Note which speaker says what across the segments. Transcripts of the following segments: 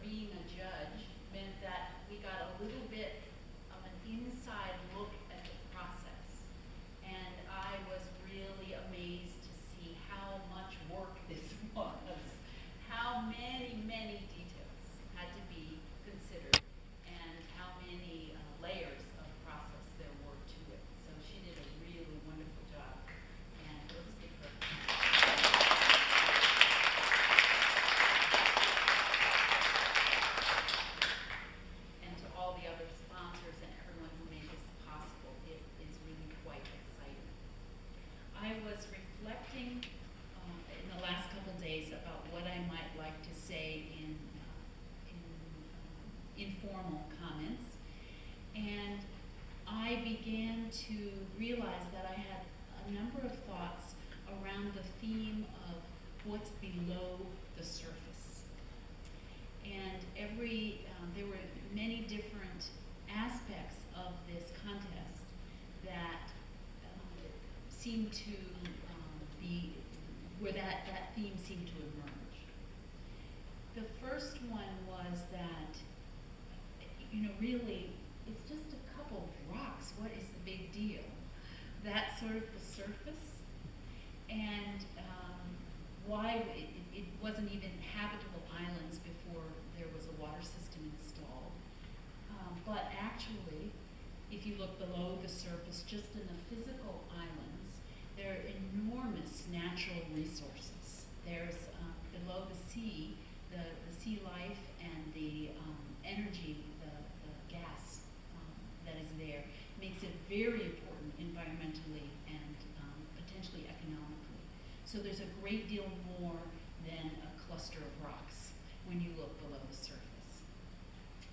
Speaker 1: being a judge meant that we got a little bit of an inside look at the process. And I was really amazed to see how much work this was, how many, many details had to be considered, and how many layers of process there were to it. So she did a really wonderful job, and let's give her. And to all the other sponsors and everyone who made this possible, it is really quite exciting. I was reflecting in the last couple days about what I might like to say in informal comments, and I began to realize that I had a number of thoughts around the theme of what's below the surface. And there were many different aspects of this contest that seemed to be where that theme seemed to emerge. The first one was that, really, it's just a couple of rocks. What is the big deal? That's sort of the surface, and why it wasn't even habitable islands before there was a water system installed. But actually, if you look below the surface, just in the physical islands, there are enormous natural resources. There's below the sea, the sea life and the energy, the gas that is there, makes it very important environmentally and potentially economically. So there's a great deal more than a cluster of rocks when you look below the surface.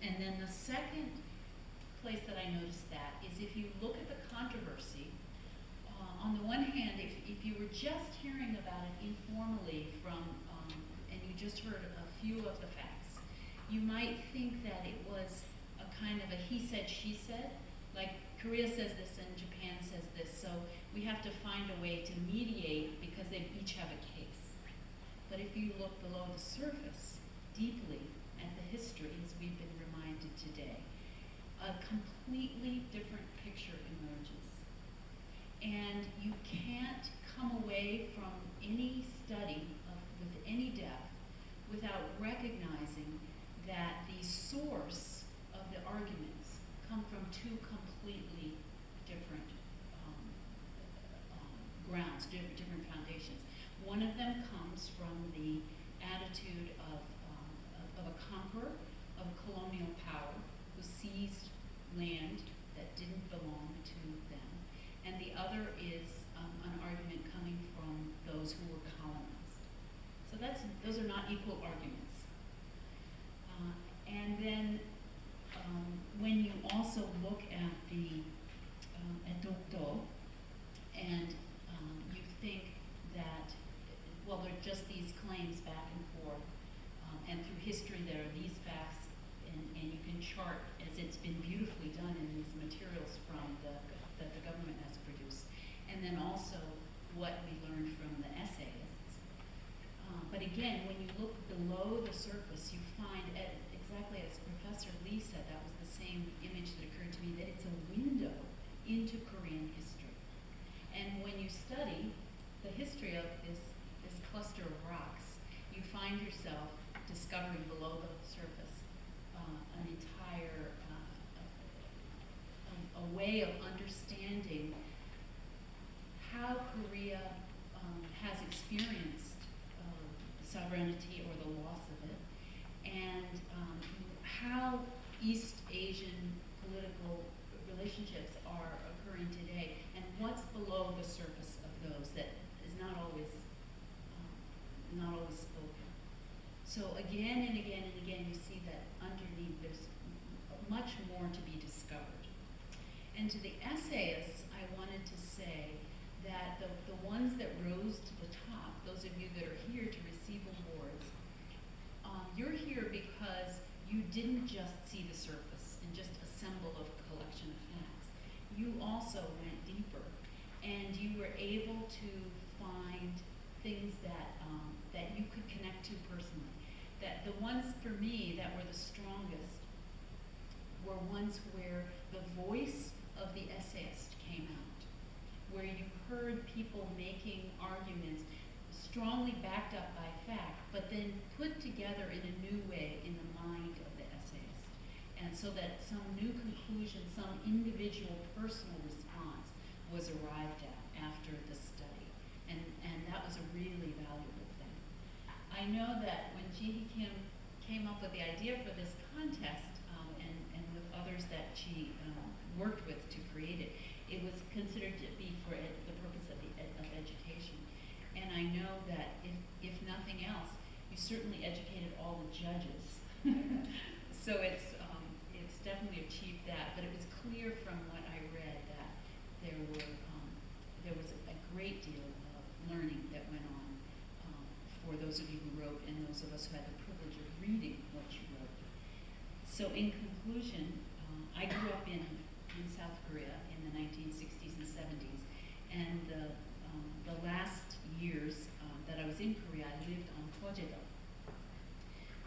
Speaker 1: And then the second place that I noticed that is if you look at the controversy, on the one hand, if you were just hearing about it informally and you just heard a few of the facts, you might think that it was a kind of a he said, she said, like Korea says this and Japan says this, so we have to find a way to mediate because they each have a case. But if you look below the surface, deeply at the history, as we've been reminded today, a completely different picture emerges. And you can't come away from any study with any depth without recognizing that the source of the arguments come from two completely different grounds, different foundations. One of them comes from the attitude of a conqueror, of a colonial power who seized land that didn't belong to them. And the other is an argument coming from those who were colonized. So those are not equal arguments. And then when you also look at at Dokdo, and you think that, well, there are just these claims back and forth, and through history there are these facts, and you can chart, as it's been beautifully done in these materials that the government has produced, and then also what we learned from the essayists. But again, when you look below the surface, you find, exactly as Professor Lee said, that was the same image that occurred to me, that it's a window into Korean history. And when you study the history of this cluster of rocks, you find yourself discovering below the surface an entire a way of understanding how Korea has experienced sovereignty or the loss of it, and how East Asian political relationships are occurring today, and what's below the surface of those that is not always spoken. So again and again and again, you see that underneath there's much more to be discovered. And to the essayists, I wanted to say that the ones that rose to the top, those of you that are here to receive awards, you're here because you didn't just see the surface and just assemble a collection of facts. You also went deeper, and you were able to find things that you could connect to personally. that the ones for me that were the strongest were ones where the voice of the essayist came out, where you heard people making arguments strongly backed up by fact, but then put together in a new way in the mind of the essayist. And so that some new conclusion, some individual personal response was arrived at after the study. And that was a really valuable thing. I know that when Jihi Kim came up with the idea for this contest, and with others that she worked with to create it, it was considered to be for the purpose of education. And I know that if nothing else, you certainly educated all the judges. So it's definitely achieved that. But it was clear from what I read that there was a great deal of learning that went on for those of you who wrote and those of us who had the privilege of reading what you wrote. So in conclusion, I grew up in South Korea in the 1960s and 70s, and the last years that I was in Korea, I lived on Dokdo,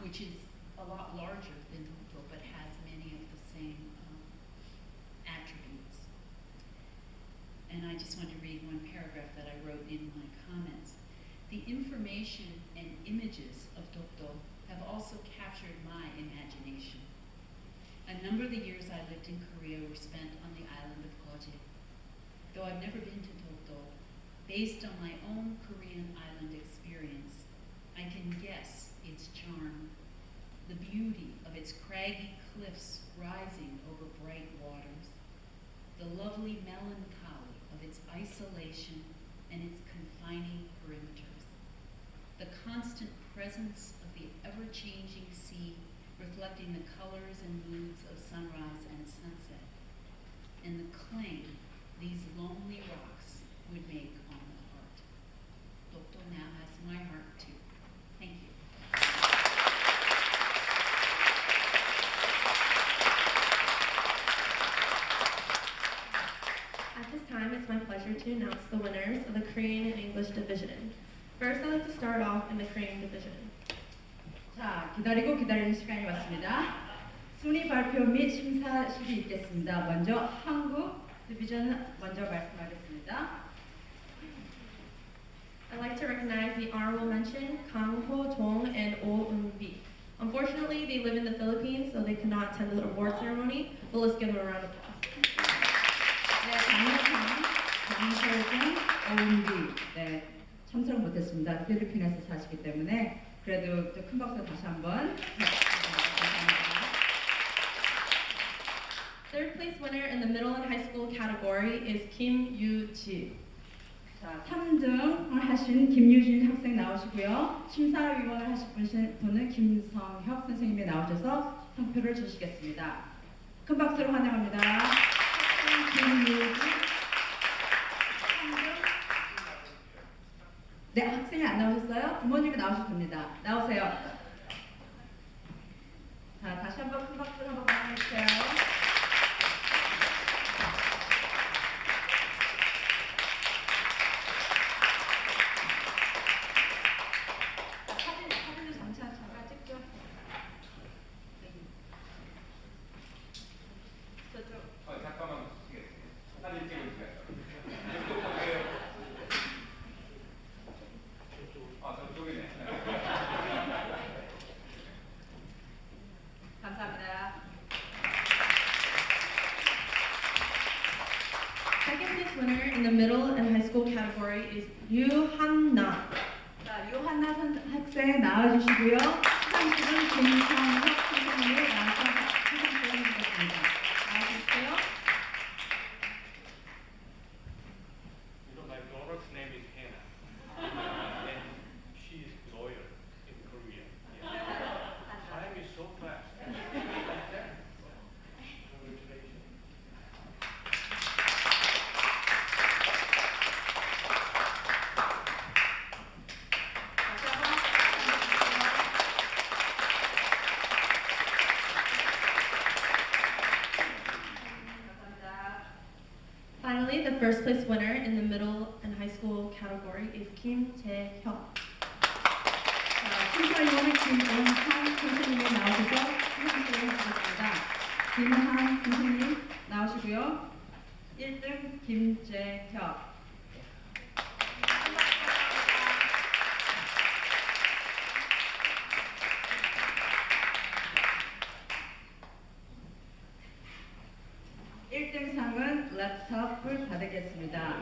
Speaker 1: which is a lot larger than Dokdo, but has many of the same attributes. And I just want to read one paragraph that I wrote in my comments. The information and images of Dokdo have also captured my imagination. A number of the years I lived in Korea were spent on the island of Goje. Though I've never been to Dokdo, based on my own Korean island experience, I can guess its charm, the beauty of its craggy cliffs rising over bright waters, the lovely melancholy of its isolation and its confining perimeters, the constant presence of the ever-changing sea reflecting the colors and moods of sunrise and sunset, and the claim these lonely rocks would make on the heart. Dokdo now has my heart too. Thank you.
Speaker 2: At this time, it's my pleasure to announce the winners of the Korean and English division. First, I'd like to start off in the Korean division.
Speaker 3: 자, 기다리고 기다리는 시간이 왔습니다. 순위 발표 및 심사실이 있겠습니다. 먼저 한국 디비전 먼저 말씀하겠습니다.
Speaker 2: I'd like to recognize the honorable mention, Kang Ho-dong and Oh Eun-bi. Unfortunately, they live in the Philippines, so they could not attend the award ceremony, but let's give them a round of applause.
Speaker 3: 네, 강력한 강철정 어운비 네, 참석 못했습니다. 필리핀에서 사시기 때문에 그래도 큰 박수 다시 한번.
Speaker 2: Third place winner in the middle and high school category is Kim Yu-ji.
Speaker 3: 자, 3등을 하신 김유진 학생 나오시고요. 심사위원을 하실 분은 김성혁 선생님이 나오셔서 상표를 주시겠습니다. 큰 박수로 환영합니다. 학생 김유진. 3등. 네, 학생이 안 나오셨어요? 부모님이 나오셔도 됩니다. 나오세요. 자, 다시 한번 큰 박수로 한번 환영해주세요. 사진을 잠깐 찍죠. 저쪽.
Speaker 4: 잠깐만 사진 찍어주세요. 이쪽 보세요. 저쪽이네.
Speaker 3: 감사합니다.
Speaker 2: Second place winner in the middle and high school category is Yu Han-na.
Speaker 3: 자, 요한나 학생 나와주시고요. 수상식은 김성혁 선생님이 나와서 수상 보여주겠습니다. 나와주세요.
Speaker 5: You know, my daughter's name is Hannah, and she is lawyer in Korea. Yeah. Time is so fast. Congratulations.
Speaker 2: Finally, the first place winner in the middle and high school category is Kim Jae-hyun.
Speaker 3: 자, 심사위원은 김은한 선생님이 나오셔서 수상식을 하시겠습니다. 김은한 선생님 나오시고요. 1등 김재혁. (1등) 상은 랩탑을 받으겠습니다.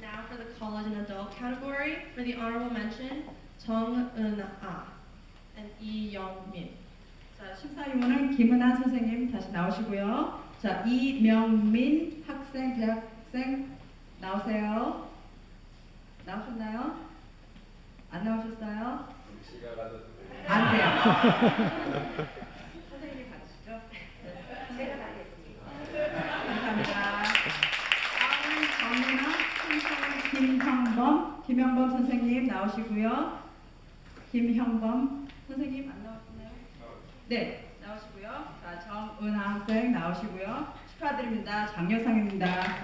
Speaker 2: Now for the college and adult category, for the honorable mention, 정은아 and 이영민.
Speaker 3: 자, 심사위원은 김은하 선생님 다시 나오시고요. 자, 이명민 학생, 대학생 나오세요. 나오셨나요? 안 나오셨어요?
Speaker 4: 시간 가졌습니다.
Speaker 3: 안 돼요. 선생님이 가시죠. 제가 가겠습니다. 감사합니다. 다음은 정은하, 선생님 김형범 선생님 나오시고요. 김형범 선생님 안 나오셨나요? 네, 나오시고요. 자, 정은하 학생 나오시고요. 축하드립니다. 장려상입니다.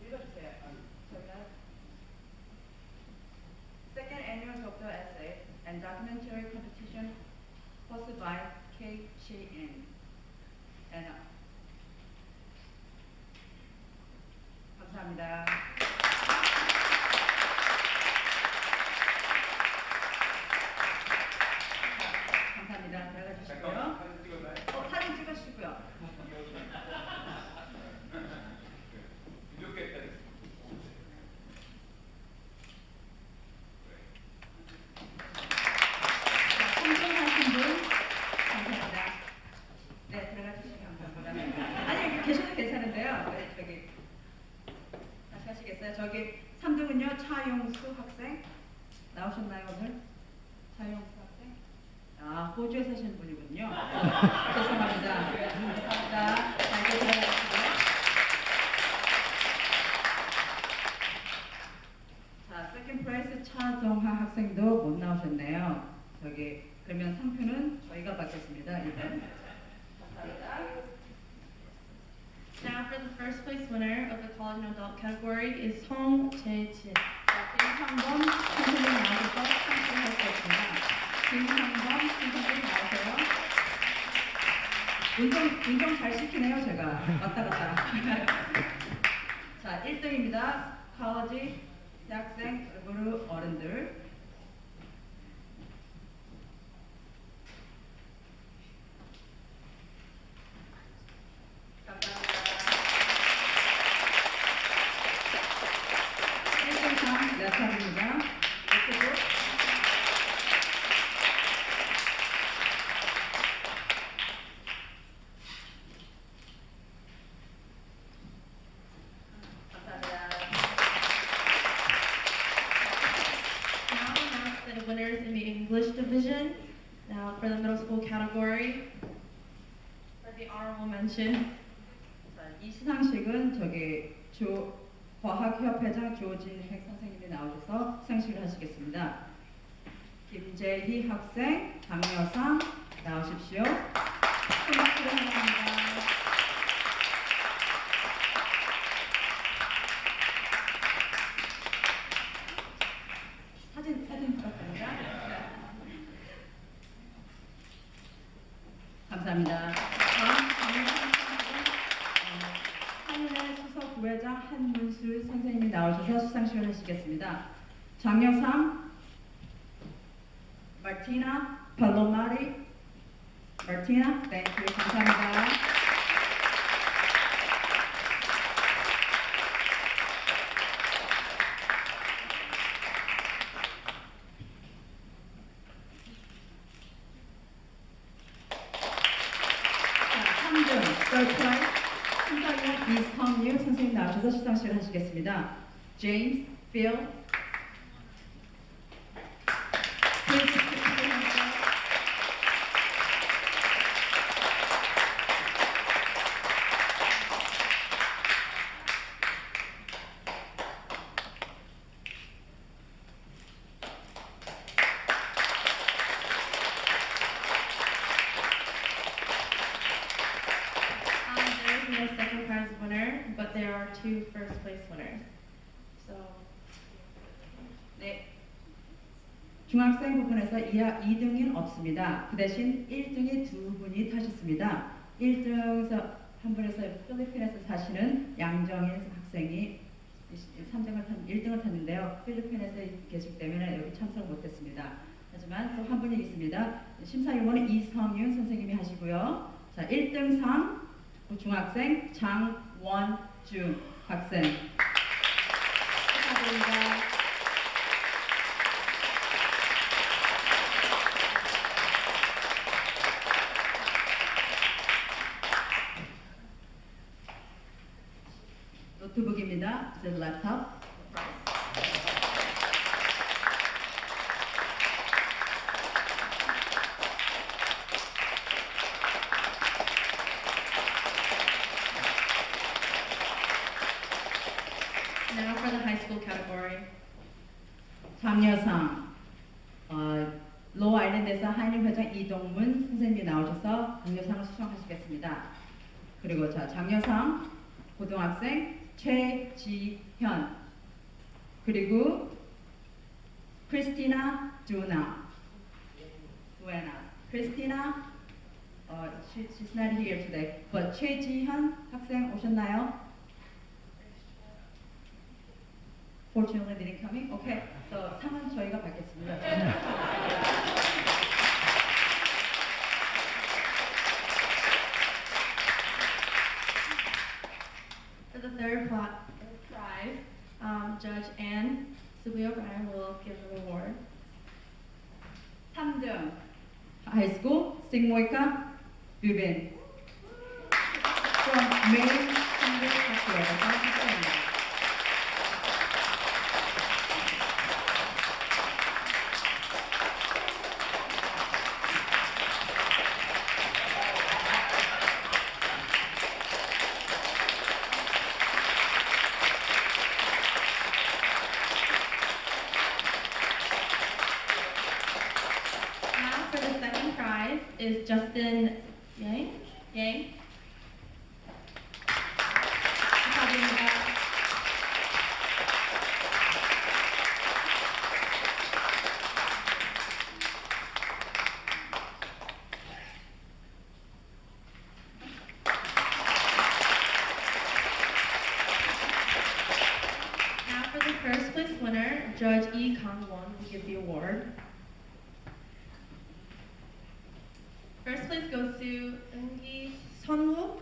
Speaker 3: 읽어주세요. Second annual Dokdo essay and documentary competition hosted by KCN. And 감사합니다. 감사합니다. 들어가 주시고요.
Speaker 4: 잠깐만 사진 찍었나요?
Speaker 3: 사진 찍으시고요.
Speaker 4: 부족했다.
Speaker 3: 참석하신 분 감사합니다. 네, 들어가 주시면 감사합니다. 아니, 계셔도 괜찮은데요. 네, 저기 다시 하시겠어요? 저기 3등은요, 차용수 학생 나오셨나요, 오늘? 차용수 학생? 아, 호주에 사시는 분이군요. 죄송합니다. 감사합니다. 잘 들어가시고요. 자, 세컨드 프라이스 차동하 학생도 못 나오셨네요. 저기 그러면 상표는 저희가 받겠습니다. 일단 감사합니다.
Speaker 2: Now for the first place winner of the college and adult category is 성재진.
Speaker 3: 자, 김상범 선생님 나오셔서 상표를 하겠습니다. 김상범 선생님 나오세요. 운동 잘 시키네요, 제가. 왔다 갔다. 자, 1등입니다. college 대학생 그리고 어른들. 감사합니다. 1등 상 랩탑입니다. 감사합니다.
Speaker 2: Now announce the winners in the English division. Now for the middle school category, for the honorable mention,
Speaker 3: 자, 이 시상식은 저기 과학협회장 조진획 선생님이 나오셔서 시상식을 하시겠습니다. 김재희 학생 장려상 나오십시오. 큰 박수로 환영합니다. 사진 부탁드립니다. 감사합니다. 다음 장려상 한은혜 수석 부회장 한문술 선생님이 나오셔서 수상식을 하시겠습니다. 장려상 마티나 팔로마리 마티나 땡큐 감사합니다. 자, 3등 third prize 심사위원 이성유 선생님 나오셔서 시상식을 하시겠습니다. James, Phil,
Speaker 2: There is no second prize winner, but there are two first place winners. So,
Speaker 3: 네. 중학생 부분에서 2등은 없습니다. 그 대신 1등이 두 분이 타셨습니다. 1등 한 분에서 필리핀에서 사시는 양정인 학생이 1등을 탔는데요. 필리핀에서 계시기 때문에 여기 참석 못했습니다. 하지만 또 한 분이 있습니다. 심사위원은 이성윤 선생님이 하시고요. 자, 1등 상 중학생 장원준 학생 축하드립니다. 노트북입니다. 이제 랩탑.
Speaker 2: now for the high school category.
Speaker 3: 장려상 로 아일랜드에서 한인 회장 이동문 선생님이 나오셔서 장려상을 수상하시겠습니다. 그리고 자 장려상 고등학생 최지현 그리고 크리스티나 두에나 크리스티나 she's not here today. But 최지현 학생 오셨나요? Fortunately, didn't come in. Okay, so 상은 저희가 받겠습니다.
Speaker 2: For the third prize, Judge Ann Subio Bryan will give the award.
Speaker 3: 3등 하이스쿨 싱모이카 뷰벤 from Maine English 학교에서 학생입니다.
Speaker 2: Now for the second prize is Justin Yang. 축하드립니다. Now for the first place winner, Judge Lee Kang-won will give the award. First place goes to Eungi Sunwoo